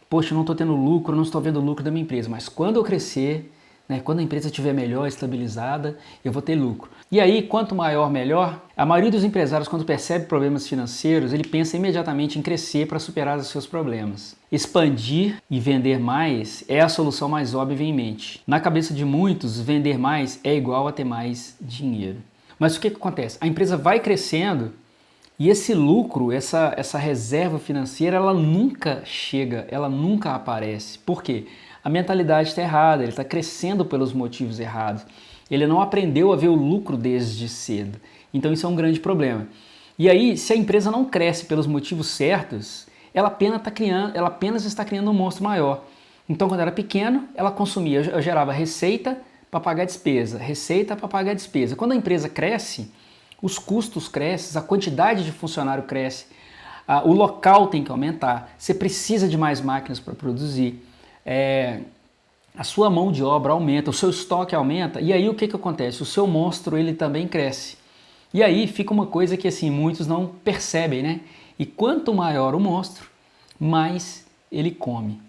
poxa, eu não estou tendo lucro, não estou vendo o lucro da minha empresa, mas quando eu crescer, né, quando a empresa estiver melhor, estabilizada, eu vou ter lucro. E aí, quanto maior, melhor. A maioria dos empresários, quando percebe problemas financeiros, ele pensa imediatamente em crescer para superar os seus problemas. Expandir e vender mais é a solução mais óbvia em mente. Na cabeça de muitos, vender mais é igual a ter mais dinheiro. Mas o que acontece? A empresa vai crescendo e esse lucro, essa reserva financeira, ela nunca chega, ela nunca aparece. Por quê? A mentalidade está errada, ele está crescendo pelos motivos errados. Ele não aprendeu a ver o lucro desde cedo. Então isso é um grande problema. E aí, se a empresa não cresce pelos motivos certos, ela apenas está criando um monstro maior. Então, quando era pequeno, ela consumia, eu gerava receita para pagar despesa, receita para pagar despesa. Quando a empresa cresce, os custos crescem, a quantidade de funcionário cresce, o local tem que aumentar, você precisa de mais máquinas para produzir, a sua mão de obra aumenta, o seu estoque aumenta, e aí o que acontece? O seu monstro ele também cresce. E aí fica uma coisa que assim muitos não percebem, né? E quanto maior o monstro, mais ele come.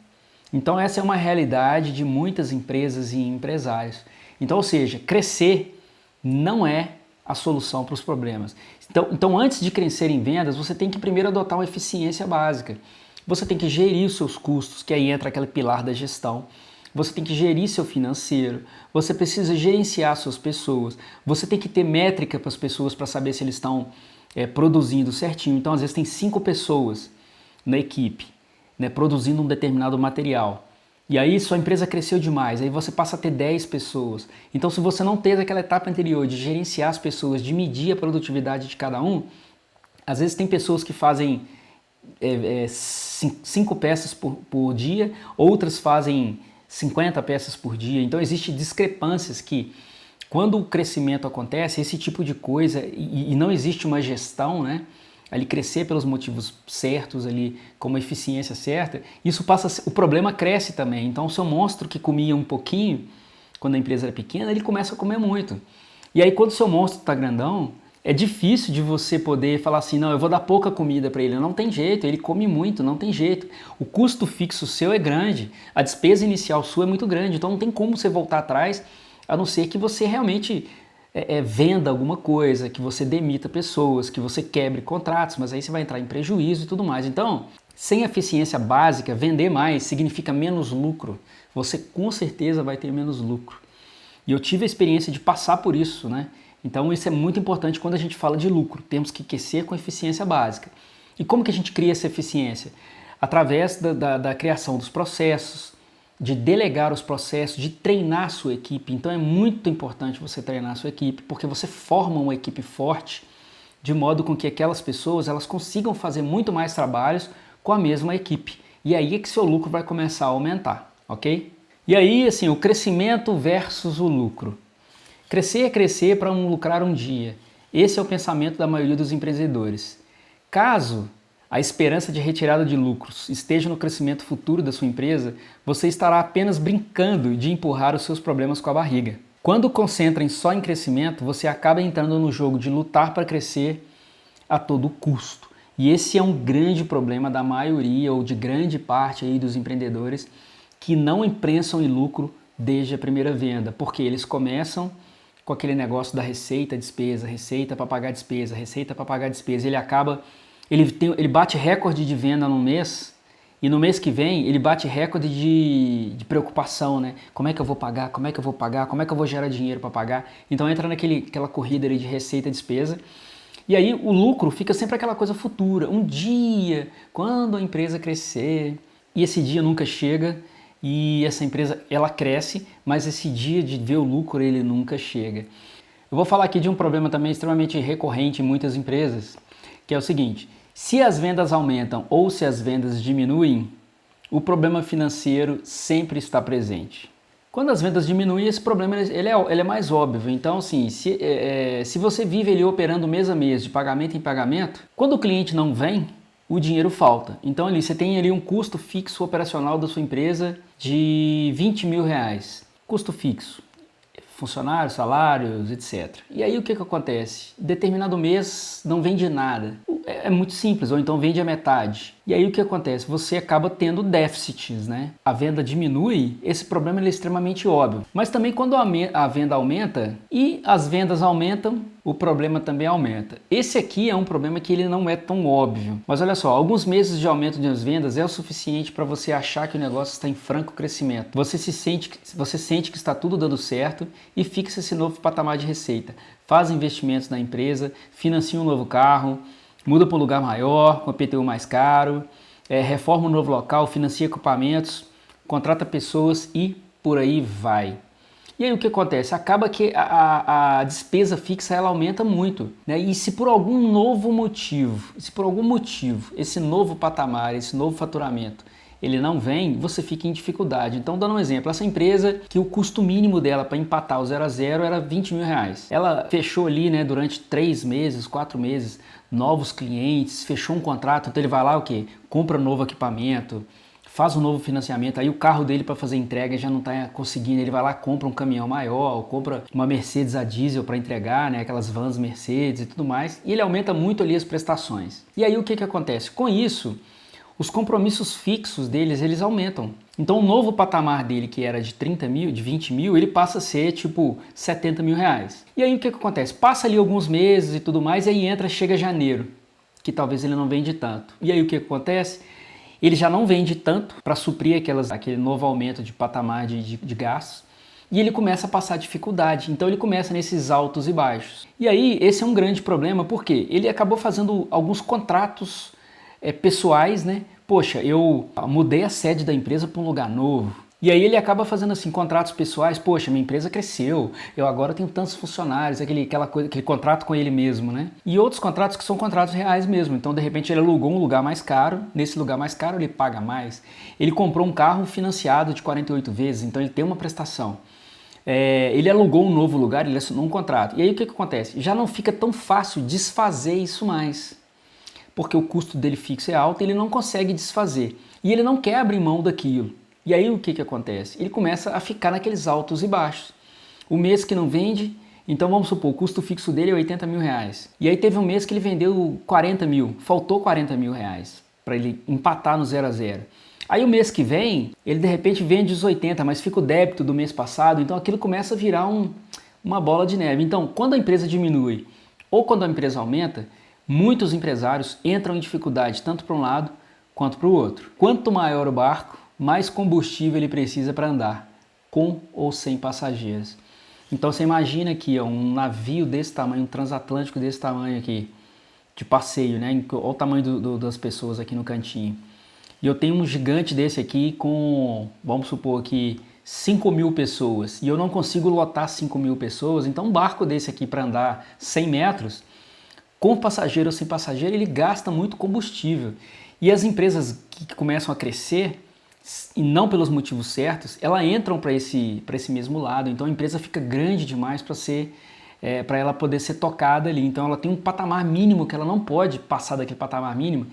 Então essa é uma realidade de muitas empresas e empresários. Então, ou seja, crescer não é a solução para os problemas. Então, antes de crescer em vendas, você tem que primeiro adotar uma eficiência básica. Você tem que gerir os seus custos, que aí entra aquele pilar da gestão. Você tem que gerir seu financeiro, você precisa gerenciar suas pessoas, você tem que ter métrica para as pessoas para saber se eles estão produzindo certinho. Então, às vezes, tem 5 pessoas na equipe, né, produzindo um determinado material. E aí sua empresa cresceu demais, aí você passa a ter 10 pessoas. Então se você não teve aquela etapa anterior de gerenciar as pessoas, de medir a produtividade de cada um, às vezes tem pessoas que fazem 5 peças por dia, outras fazem 50 peças por dia. Então existem discrepâncias que quando o crescimento acontece, esse tipo de coisa, e não existe uma gestão, né? Ali crescer pelos motivos certos, ali com uma eficiência certa, isso passa, o problema cresce também. Então o seu monstro que comia um pouquinho, quando a empresa era pequena, ele começa a comer muito. E aí quando o seu monstro está grandão, é difícil de você poder falar assim, não, eu vou dar pouca comida para ele. Não tem jeito, ele come muito, não tem jeito. O custo fixo seu é grande, a despesa inicial sua é muito grande, então não tem como você voltar atrás, a não ser que você realmente venda alguma coisa, que você demita pessoas, que você quebre contratos, mas aí você vai entrar em prejuízo e tudo mais. Então, sem eficiência básica, vender mais significa menos lucro. Você com certeza vai ter menos lucro. E eu tive a experiência de passar por isso, né? Então isso é muito importante quando a gente fala de lucro. Temos que aquecer com eficiência básica. E como que a gente cria essa eficiência? Através da criação dos processos, de delegar os processos, de treinar a sua equipe. Então é muito importante você treinar a sua equipe, porque você forma uma equipe forte, de modo com que aquelas pessoas elas consigam fazer muito mais trabalhos com a mesma equipe. E aí é que seu lucro vai começar a aumentar, ok? E aí, assim, o crescimento versus o lucro. Crescer é crescer para lucrar um dia. Esse é o pensamento da maioria dos empreendedores. Caso a esperança de retirada de lucros esteja no crescimento futuro da sua empresa, você estará apenas brincando de empurrar os seus problemas com a barriga. Quando concentra só em crescimento, você acaba entrando no jogo de lutar para crescer a todo custo. E esse é um grande problema da maioria ou de grande parte aí dos empreendedores que não imprensam em lucro desde a primeira venda, porque eles começam com aquele negócio da receita, despesa, receita para pagar despesa, receita para pagar despesa. Ele bate recorde de venda no mês e no mês que vem ele bate recorde de preocupação, né? Como é que eu vou pagar? Como é que eu vou pagar? Como é que eu vou gerar dinheiro para pagar? Então entra naquela corrida ali de receita e despesa. E aí o lucro fica sempre aquela coisa futura. Um dia, quando a empresa crescer, e esse dia nunca chega, e essa empresa ela cresce, mas esse dia de ver o lucro ele nunca chega. Eu vou falar aqui de um problema também extremamente recorrente em muitas empresas, que é o seguinte: se as vendas aumentam ou se as vendas diminuem, o problema financeiro sempre está presente. Quando as vendas diminuem, esse problema ele é mais óbvio. Então, assim, se você vive ali operando mês a mês, de pagamento em pagamento, quando o cliente não vem, o dinheiro falta. Então, ali, você tem ali um custo fixo operacional da sua empresa de 20 mil reais. Custo fixo. funcionários, salários, etc. E aí o que acontece? Determinado mês não vende nada. É muito simples, ou então vende a metade. E aí o que acontece? Você acaba tendo déficits, né? A venda diminui, esse problema é extremamente óbvio. Mas também quando a venda aumenta e as vendas aumentam, o problema também aumenta. Esse aqui é um problema que ele não é tão óbvio. Mas olha só, alguns meses de aumento das vendas é o suficiente para você achar que o negócio está em franco crescimento. Você sente que está tudo dando certo e fixa esse novo patamar de receita. Faz investimentos na empresa, financia um novo carro, muda para um lugar maior, com IPTU mais caro, reforma um novo local, financia equipamentos, contrata pessoas e por aí vai. E aí o que acontece? Acaba que a despesa fixa ela aumenta muito, né? E se por algum motivo, esse novo patamar, esse novo faturamento, ele não vem, você fica em dificuldade. Então, dando um exemplo, essa empresa que o custo mínimo dela para empatar o 0 a 0 era 20 mil reais. Ela fechou ali, né, durante 3 meses, 4 meses, novos clientes, fechou um contrato, então ele vai lá o quê? Compra um novo equipamento, faz um novo financiamento, aí o carro dele para fazer entrega já não está conseguindo, ele vai lá, compra um caminhão maior, ou compra uma Mercedes a diesel para entregar, né, aquelas vans Mercedes e tudo mais, e ele aumenta muito ali as prestações. E aí o que acontece? Com isso, os compromissos fixos deles, eles aumentam. Então o novo patamar dele, que era de 30 mil, de 20 mil, ele passa a ser tipo 70 mil reais. E aí o que acontece? Passa ali alguns meses e tudo mais, e aí chega janeiro, que talvez ele não vende tanto. E aí o que acontece? Ele já não vende tanto para suprir aquele novo aumento de patamar de gastos e ele começa a passar dificuldade. Então ele começa nesses altos e baixos. E aí esse é um grande problema porque ele acabou fazendo alguns contratos pessoais, né? Poxa, eu mudei a sede da empresa para um lugar novo. E aí ele acaba fazendo assim, contratos pessoais, poxa, minha empresa cresceu, eu agora tenho tantos funcionários, aquele contrato com ele mesmo, né? E outros contratos que são contratos reais mesmo, então de repente ele alugou um lugar mais caro, nesse lugar mais caro ele paga mais. Ele comprou um carro financiado de 48 vezes, então ele tem uma prestação. Ele alugou um novo lugar, ele assinou um contrato. E aí o que acontece? Já não fica tão fácil desfazer isso mais, porque o custo dele fixo é alto e ele não consegue desfazer. E ele não quer abrir mão daquilo. E aí o que acontece? Ele começa a ficar naqueles altos e baixos. O mês que não vende, então vamos supor, o custo fixo dele é 80 mil reais. E aí teve um mês que ele vendeu 40 mil, faltou 40 mil reais para ele empatar no 0 a 0. Aí o mês que vem, ele de repente vende os 80, mas fica o débito do mês passado, então aquilo começa a virar uma bola de neve. Então, quando a empresa diminui ou quando a empresa aumenta, muitos empresários entram em dificuldade tanto para um lado quanto para o outro. Quanto maior o barco, mais combustível ele precisa para andar, com ou sem passageiros. Então você imagina aqui, um navio desse tamanho, um transatlântico desse tamanho aqui, de passeio, né? Olha o tamanho das pessoas aqui no cantinho. E eu tenho um gigante desse aqui com, vamos supor aqui, 5 mil pessoas. E eu não consigo lotar 5 mil pessoas, então um barco desse aqui para andar 100 metros, com passageiro ou sem passageiro, ele gasta muito combustível. E as empresas que começam a crescer, e não pelos motivos certos, elas entram para esse mesmo lado. Então a empresa fica grande demais para ela poder ser tocada ali. Então ela tem um patamar mínimo que ela não pode passar daquele patamar mínimo,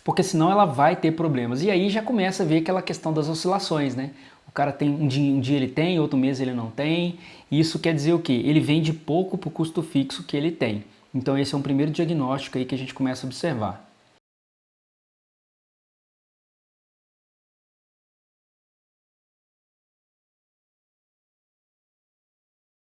porque senão ela vai ter problemas. E aí já começa a ver aquela questão das oscilações, né? O cara tem um dia ele tem, outro mês ele não tem. E isso quer dizer o quê? Ele vende pouco para o custo fixo que ele tem. Então esse é um primeiro diagnóstico aí que a gente começa a observar.